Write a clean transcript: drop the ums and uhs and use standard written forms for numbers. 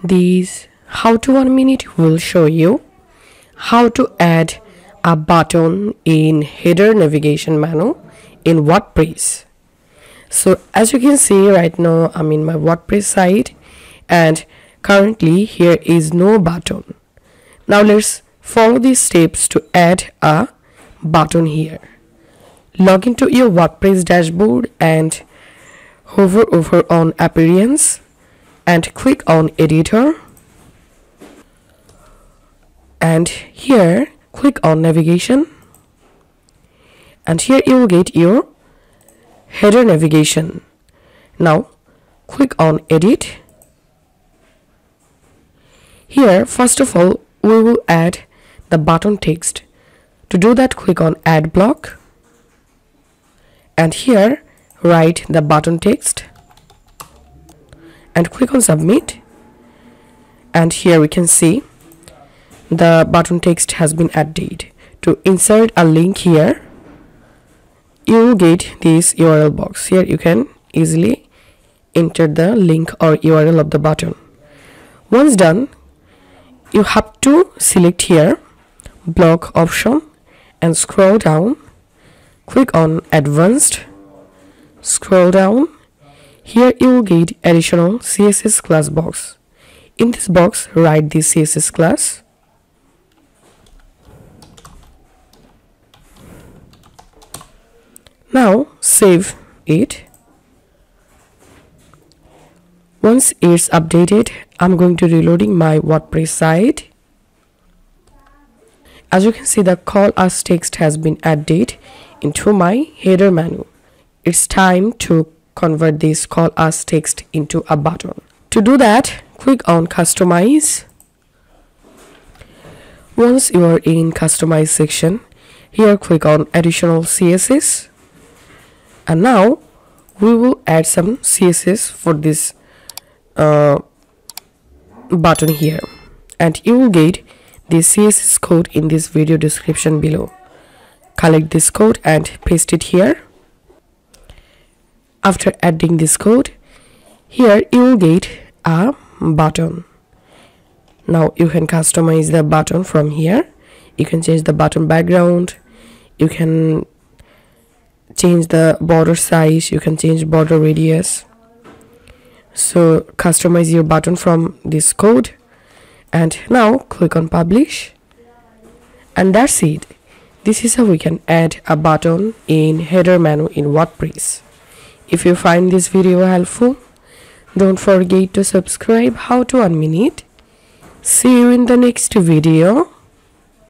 These how to 1 minute will show you how to add a button in header navigation menu in WordPress. So as you can see right now, I'm in my WordPress site and currently here is no button. Now let's follow these steps to add a button here. Log into your WordPress dashboard and hover over on appearance and click on editor, and here click on navigation, and here you will get your header navigation. Now click on edit. Here first of all we will add the button text. To do that, click on add block and here write the button text and click on submit, and here we can see the button text has been added. To insert a link here, you will get this URL box. Here you can easily enter the link or URL of the button. Once done, you have to select here block option and scroll down, click on advanced, scroll down. Here you will get additional CSS class box. In this box write this CSS class. Now save it. Once it's updated, I'm going to reloading my WordPress site. As you can see, the call us text has been added into my header menu. It's time to convert this call us text into a button. To do that, click on customize. Once you are in customize section, here click on additional CSS, and now we will add some CSS for this button here, and you will get the CSS code in this video description below. Collect this code and paste it here. After adding this code, here you will get a button. Now you can customize the button from here. You can change the button background, you can change the border size, you can change border radius. So customize your button from this code, and now click on publish, and that's it. This is how we can add a button in header menu in WordPress. If you find this video helpful, don't forget to subscribe. How to 1 minute. See you in the next video.